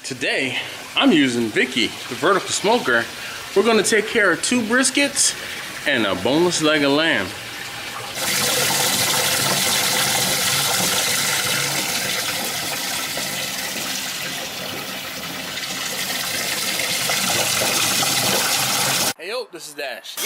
Today, I'm using Vicky, the vertical smoker. We're gonna take care of 2 briskets and a boneless leg of lamb. Hey yo, this is Dash.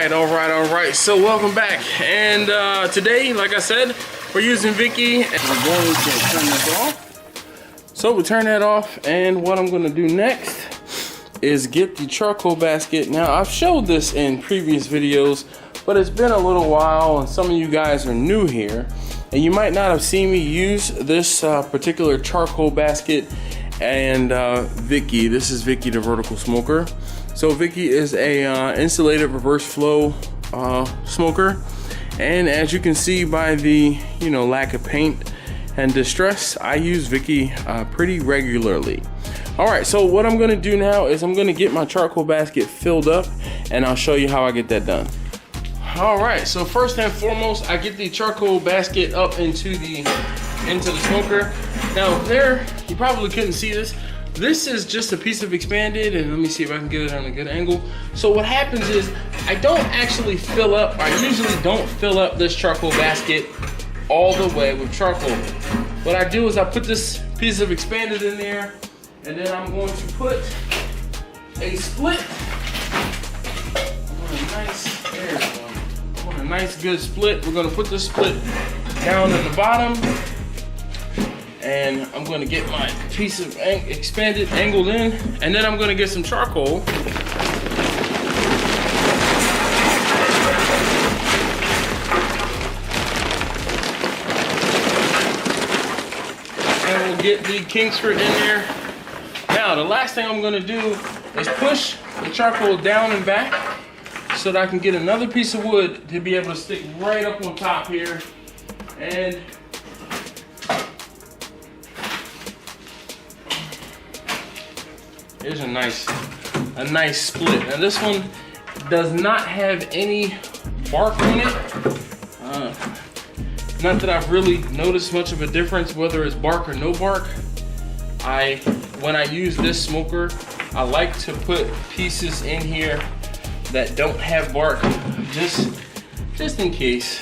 All right. So welcome back. And today, like I said, we're using Vicky, and we're going to turn this off. So we turn that off, and what I'm gonna do next is get the charcoal basket. Now, I've showed this in previous videos, but it's been a little while, and some of you guys are new here, and you might not have seen me use this particular charcoal basket. And Vicky, this is Vicky, the vertical smoker. So Vicky is a insulated reverse flow smoker, and as you can see by the lack of paint and distress, I use Vicky pretty regularly. All right, so what I'm gonna do now is I'm gonna get my charcoal basket filled up, and I'll show you how I get that done. All right, so first and foremost, I get the charcoal basket up into the smoker. Now there, you probably couldn't see this. This is just a piece of expanded, and let me see if I can get it on a good angle. So what happens is, I don't actually fill up, I usually don't fill up this charcoal basket all the way with charcoal. What I do is I put this piece of expanded in there, and then I'm going to put a split. I want a nice good split. We're gonna put this split down in the bottom, and I'm gonna get my piece of expanded angled in, and then I'm gonna get some charcoal. And we'll get the Kingsford in there. Now, the last thing I'm gonna do is push the charcoal down and back so that I can get another piece of wood to be able to stick right up on top here. And here's a nice split. Now this one does not have any bark on it. Not that I've really noticed much of a difference whether it's bark or no bark. When I use this smoker, I like to put pieces in here that don't have bark, just in case.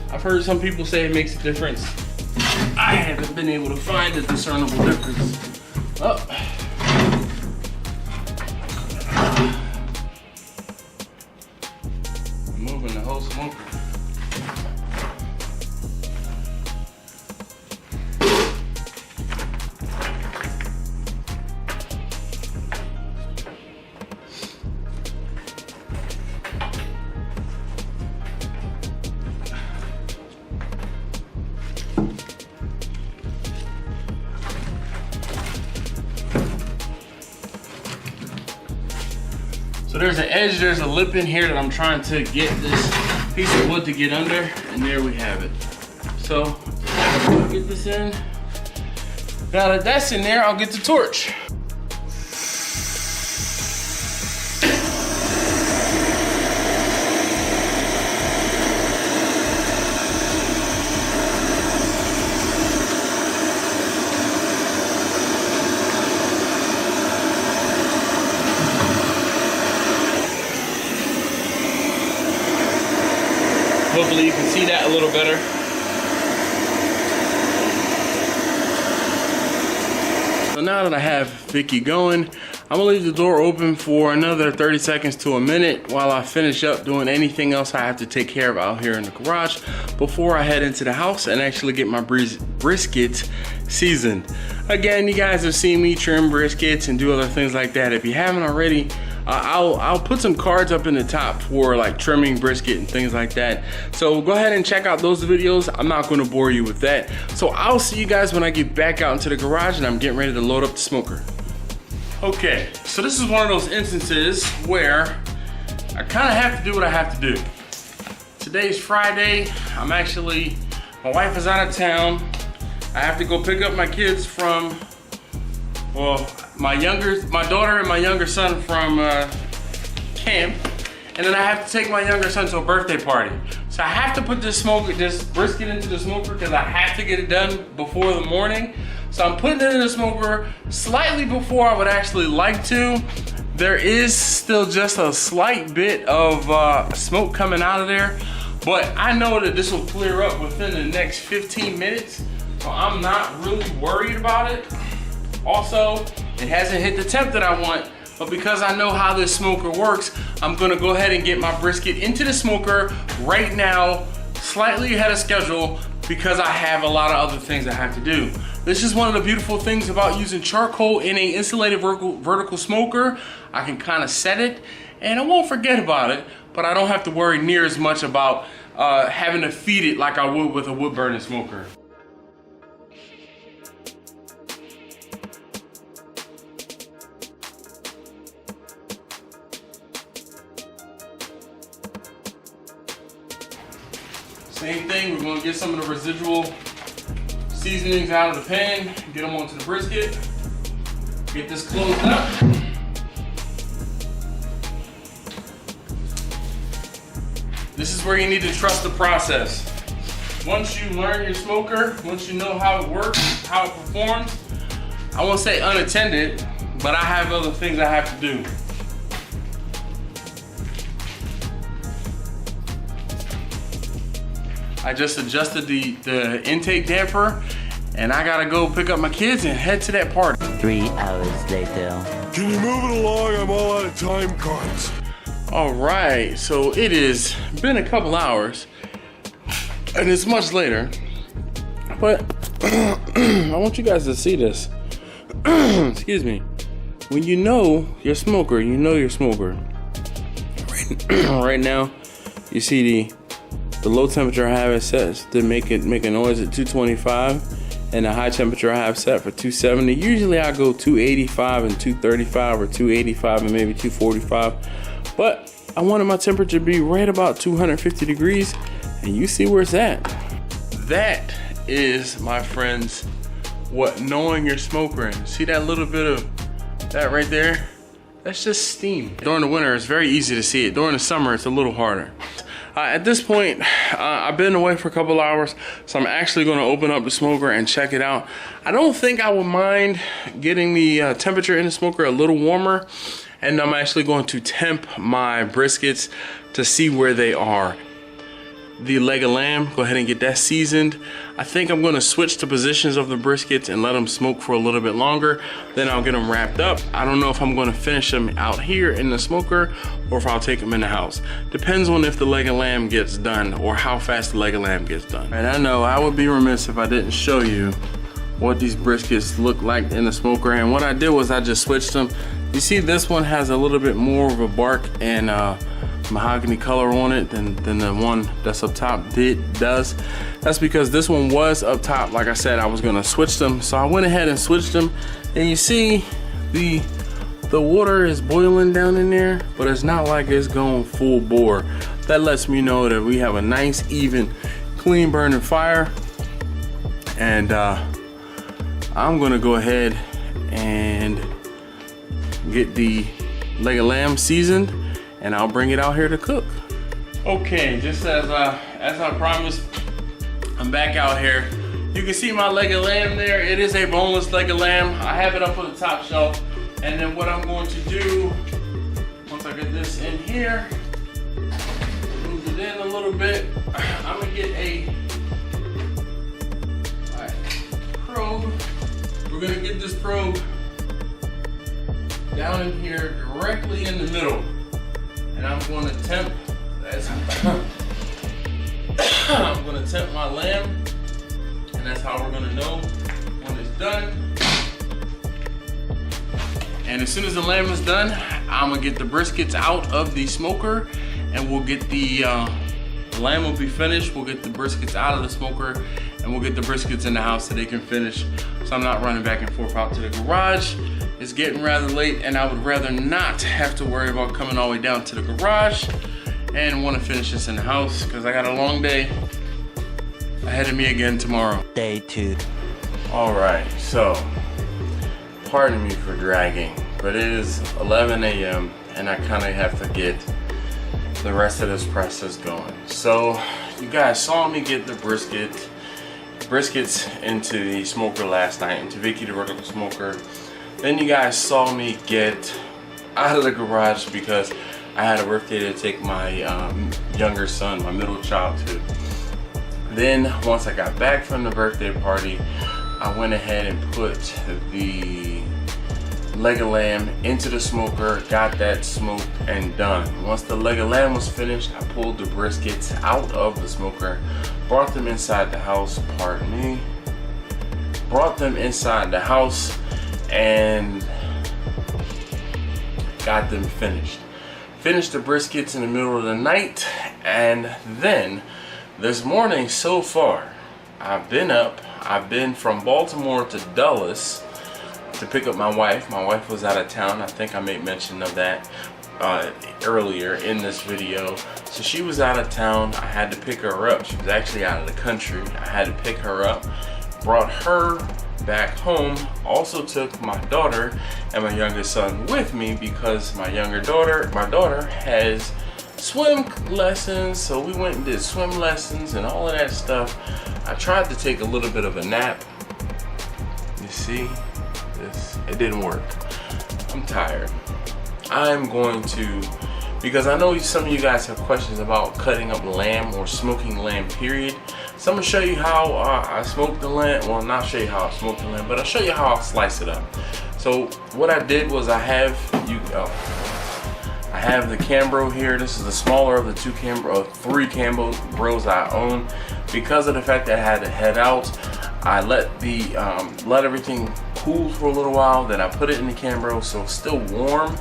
I've heard some people say it makes a difference. I haven't been able to find a discernible difference. Oh. Moving the whole smoker. So there's an edge, there's a lip in here that I'm trying to get this piece of wood to get under, and there we have it. So I'll get this in. Now that that's in there, I'll get the torch. Hopefully you can see that a little better. So now that I have Vicky going, I'm gonna leave the door open for another 30 seconds to a minute while I finish up doing anything else I have to take care of out here in the garage before I head into the house and actually get my briskets seasoned. Again, you guys have seen me trim briskets and do other things like that. If you haven't already, I'll put some cards up in the top for like trimming brisket and things like that. So go ahead and check out those videos. I'm not going to bore you with that. So I'll see you guys when I get back out into the garage and I'm getting ready to load up the smoker. Okay, so this is one of those instances where I kind of have to do what I have to do. Today's Friday. My wife is out of town. I have to go pick up my kids from well, my daughter and my younger son from camp, and then I have to take my younger son to a birthday party. So I have to put this brisket into the smoker because I have to get it done before the morning. So I'm putting it in the smoker slightly before I would actually like to. There is still just a slight bit of smoke coming out of there, but I know that this will clear up within the next 15 minutes. So I'm not really worried about it. Also, it hasn't hit the temp that I want, but because I know how this smoker works, I'm gonna go ahead and get my brisket into the smoker right now, slightly ahead of schedule, because I have a lot of other things I have to do. This is one of the beautiful things about using charcoal in an insulated vertical smoker. I can kind of set it, and I won't forget about it, but I don't have to worry near as much about having to feed it like I would with a wood burning smoker. Same thing, we're gonna get some of the residual seasonings out of the pan, get them onto the brisket, get this closed up. This is where you need to trust the process. Once you learn your smoker, once you know how it works, how it performs, I won't say unattended, but I have other things I have to do. I just adjusted the intake damper, and I gotta go pick up my kids and head to that party. 3 hours later. Can you move it along? I'm all out of time cards. All right, so it has been a couple hours, and it's much later, but I want you guys to see this. Excuse me. When you know your smoker, you know your smoker. Right now, you see the low temperature I have it set to make a noise at 225, and the high temperature I have set for 270. Usually I go 285 and 235, or 285 and maybe 245, but I wanted my temperature to be right about 250 degrees, and you see where it's at. That is, my friends, what knowing your smoker is. See that little bit of that right there? That's just steam. During the winter, it's very easy to see it. During the summer, it's a little harder. At this point, I've been away for a couple hours, so I'm actually going to open up the smoker and check it out. I don't think I would mind getting the temperature in the smoker a little warmer, and I'm actually going to temp my briskets to see where they are. The leg of lamb, go ahead and get that seasoned. I think I'm going to switch the positions of the briskets and let them smoke for a little bit longer. Then I'll get them wrapped up. I don't know if I'm going to finish them out here in the smoker or if I'll take them in the house. Depends on if the leg of lamb gets done or how fast the leg of lamb gets done. And I know I would be remiss if I didn't show you what these briskets look like in the smoker. And what I did was I just switched them. You see this one has a little bit more of a bark and mahogany color on it than the one that's up top does. That's because this one was up top. Like I said, I was gonna switch them, so I went ahead and switched them. And you see the water is boiling down in there, but it's not like it's going full bore. That lets me know that we have a nice, even, clean burning fire. And I'm gonna go ahead and get the leg of lamb seasoned, and I'll bring it out here to cook. Okay, just as I promised, I'm back out here. You can see my leg of lamb there. It is a boneless leg of lamb. I have it up on the top shelf. And then what I'm going to do, once I get this in here, move it in a little bit, I'm gonna get a probe. We're gonna get this probe down in here directly in the middle. And I'm going to temp, I'm going to temp my lamb, and that's how we're going to know when it's done. And as soon as the lamb is done, I'm going to get the briskets out of the smoker, and we'll get the lamb will be finished. We'll get the briskets out of the smoker, and we'll get the briskets in the house so they can finish. So I'm not running back and forth out to the garage. It's getting rather late, and I would rather not have to worry about coming all the way down to the garage and want to finish this in the house because I got a long day ahead of me again tomorrow. Day 2. All right, so pardon me for dragging, but it is 11 a.m. and I kind of have to get the rest of this process going. So you guys saw me get the briskets into the smoker last night, into Vicky the vertical smoker. Then you guys saw me get out of the garage because I had a birthday to take my younger son, my middle child, to. Then once I got back from the birthday party, I went ahead and put the leg of lamb into the smoker, got that smoked and done. Once the leg of lamb was finished, I pulled the briskets out of the smoker, brought them inside the house, pardon me, brought them inside the house and got them finished. Finished the briskets in the middle of the night, and then this morning so far, I've been from Baltimore to Dulles to pick up my wife. My wife was out of town. I think I made mention of that earlier in this video. So she was out of town. I had to pick her up. She was actually out of the country. I had to pick her up, brought her back home. Also took my daughter and my youngest son with me because my daughter has swim lessons, so we went and did swim lessons and all of that stuff. I tried to take a little bit of a nap. You see this? It didn't work. I'm tired. I'm going to, because I know some of you guys have questions about cutting up lamb or smoking lamb, period. So I'm gonna show you how I smoke the lamb. Well, not show you how I smoke the lamb, but I'll show you how I slice it up. So what I did was I have the Cambro here. This is the smaller of the three Cambros I own. Because of the fact that I had to head out, I let everything cool for a little while. Then I put it in the Cambro so it's still warm.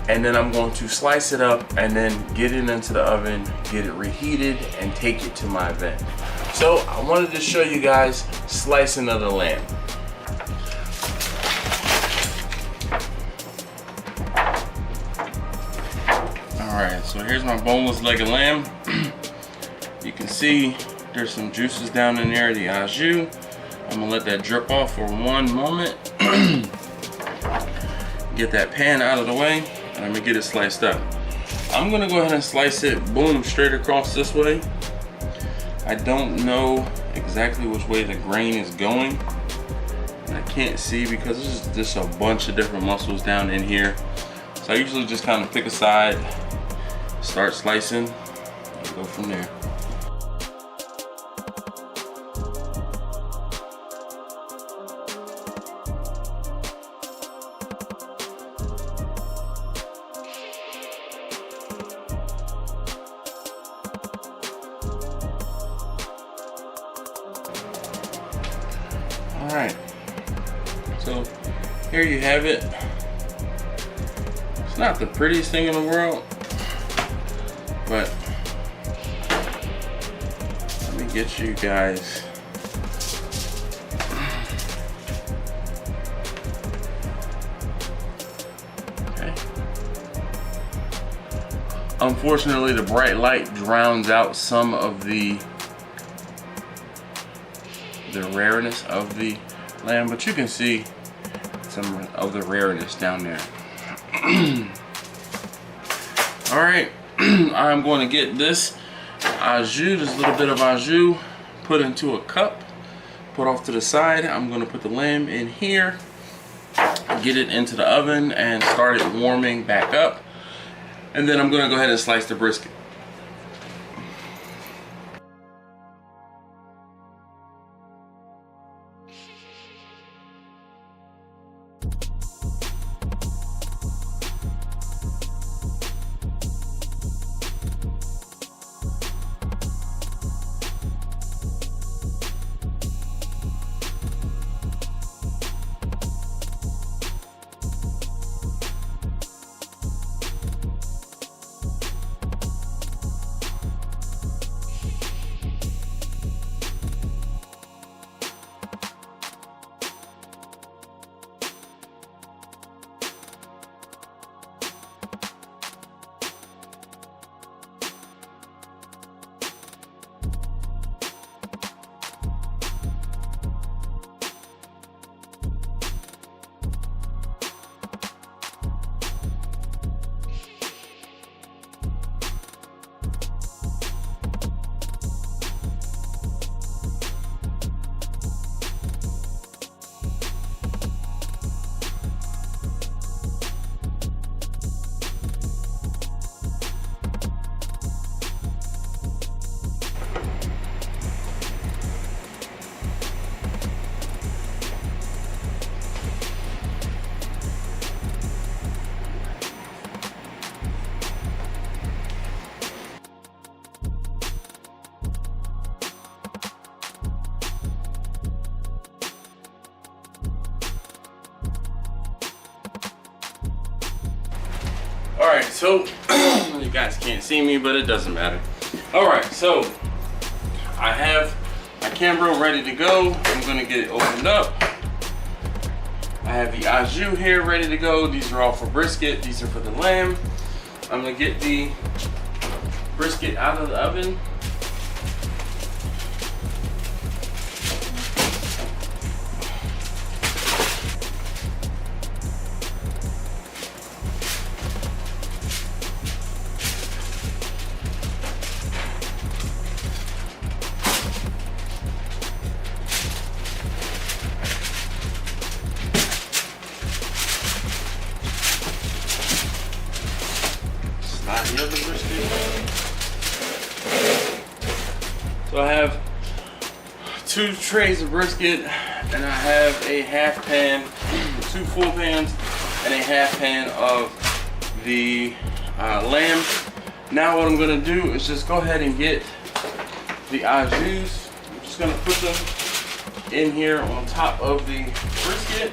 And then I'm going to slice it up and then get it into the oven, get it reheated, and take it to my event. So I wanted to show you guys slicing of the lamb. Alright, so here's my boneless leg of lamb. You can see there's some juices down in there, the au jus. I'm gonna let that drip off for one moment. Get that pan out of the way, and I'm gonna get it sliced up. I'm gonna go ahead and slice it, boom, straight across this way. I don't know exactly which way the grain is going. And I can't see because there's just a bunch of different muscles down in here. So I usually just kind of pick a side, start slicing, and go from there. Alright, so here you have it. It's not the prettiest thing in the world, but let me get you guys. Okay. Unfortunately, the bright light drowns out some of the rareness of the lamb, but you can see some of the rareness down there. All right, I'm going to get this au jus, this little bit of au jus, put into a cup, put off to the side. I'm going to put the lamb in here, get it into the oven, and start it warming back up. And then I'm going to go ahead and slice the brisket. right, so you guys can't see me, but it doesn't matter. All right, so I have my Cambro ready to go. I'm gonna get it opened up. I have the au jus here ready to go. These are all for brisket. These are for the lamb. I'm gonna get the brisket out of the oven. The other brisket. So I have 2 trays of brisket, and I have a half pan, 2 full pans, and a half pan of the lamb. Now what I'm gonna do is just go ahead and get the au jus. I'm just gonna put them in here on top of the brisket,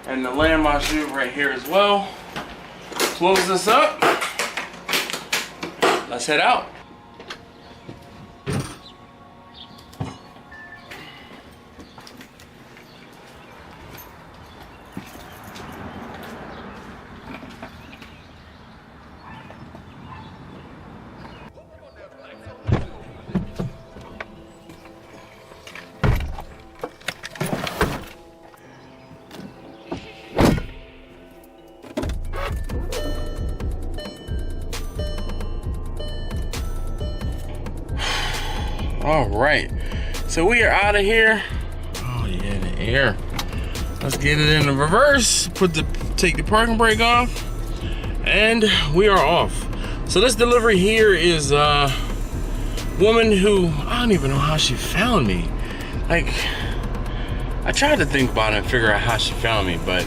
and the lamb au jus right here as well. Close this up. Let's head out. All right, so we are out of here. Oh yeah, the air. Let's get it in the reverse. Take the parking brake off, and we are off. So this delivery here is a woman who, I don't even know how she found me. Like, I tried to think about it and figure out how she found me, but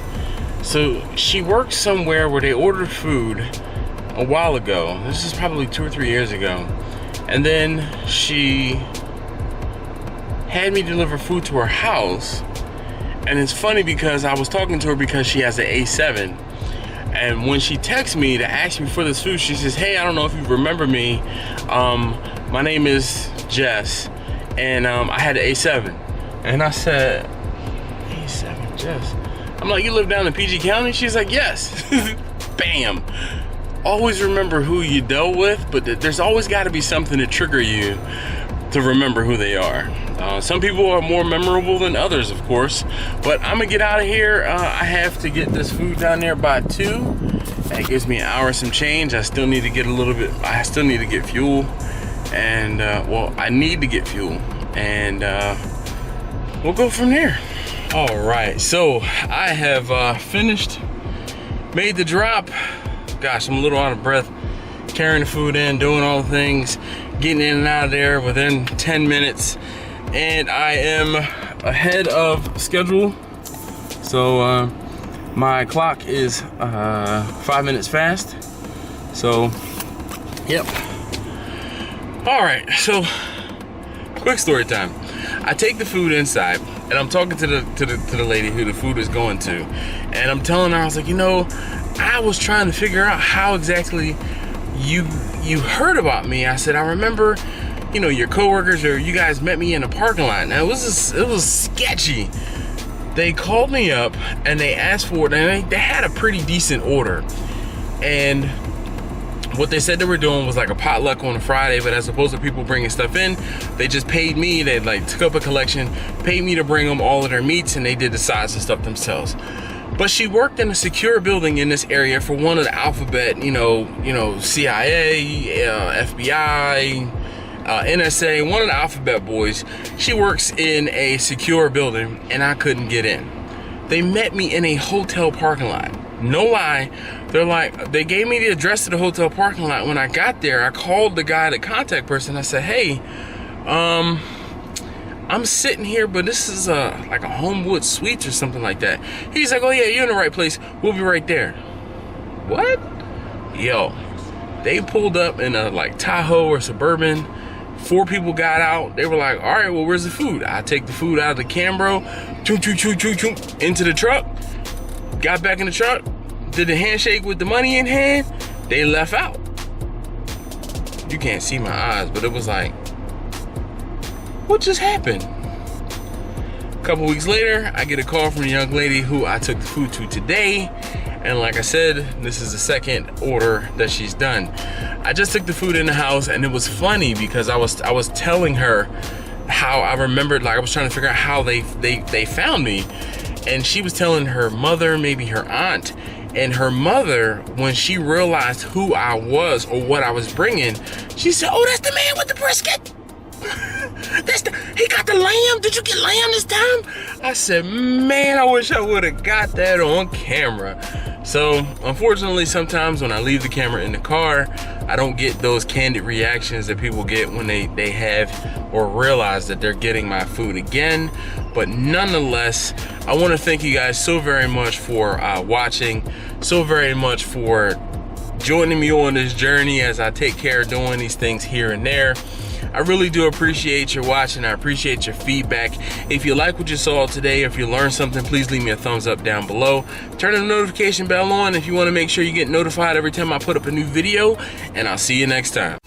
so she worked somewhere where they ordered food a while ago. This is probably 2 or 3 years ago. And then she had me deliver food to her house. And it's funny because I was talking to her because she has an A7. And when she texted me to ask me for this food, she says, hey, I don't know if you remember me. My name is Jess, and I had an A7. And I said, A7, Jess? I'm like, you live down in PG County? She's like, yes. Bam. Always remember who you dealt with, but there's always got to be something to trigger you to remember who they are. Some people are more memorable than others, of course, but I'm gonna get out of here. I have to get this food down there by 2. That gives me an hour and some change. I still need to get I still need to get fuel, and well, I need to get fuel, and we'll go from there. All right, so I have finished, made the drop. Gosh, I'm a little out of breath carrying the food in, doing all the things, getting in and out of there within 10 minutes, and I am ahead of schedule. So my clock is 5 minutes fast. So yep. All right, so quick story time. I take the food inside, and I'm talking to the lady who the food is going to, and I'm telling her, I was like, you know, I was trying to figure out how exactly you heard about me. I said, I remember, you know, your coworkers or you guys met me in a parking lot. Now it was sketchy. They called me up and they asked for it, and they had a pretty decent order. And what they said they were doing was like a potluck on a Friday, but as opposed to people bringing stuff in, they just paid me. They like took up a collection, paid me to bring them all of their meats, and they did the sides and stuff themselves. But she worked in a secure building in this area for one of the alphabet, you know, CIA, FBI, NSA, one of the alphabet boys. She works in a secure building, and I couldn't get in. They met me in a hotel parking lot. No lie. They're like, they gave me the address to the hotel parking lot. When I got there, I called the guy, the contact person. I said, hey, I'm sitting here, but this is like a Homewood Suites or something like that. He's like, oh yeah, you're in the right place. We'll be right there. What? Yo, they pulled up in a like Tahoe or Suburban. 4 people got out. They were like, all right, well, where's the food? I take the food out of the Cambro, into the truck, got back in the truck, did the handshake with the money in hand, they left out. You can't see my eyes, but it was like, what just happened? A couple weeks later, I get a call from a young lady who I took the food to today. And like I said, this is the second order that she's done. I just took the food in the house, and it was funny because I was telling her how I remembered, like I was trying to figure out how they found me. And she was telling her mother, maybe her aunt, and her mother, when she realized who I was or what I was bringing, she said, "Oh, that's the man with the brisket. He got the lamb. Did you get lamb this time?" I said, man, I wish I would have got that on camera. So unfortunately, sometimes when I leave the camera in the car, I don't get those candid reactions that people get when they have or realize that they're getting my food again. But nonetheless, I want to thank you guys so very much for watching, so very much for joining me on this journey as I take care of doing these things here and there. I really do appreciate your watching. I appreciate your feedback. If you like what you saw today, if you learned something, please leave me a thumbs up down below. Turn the notification bell on if you want to make sure you get notified every time I put up a new video, and I'll see you next time.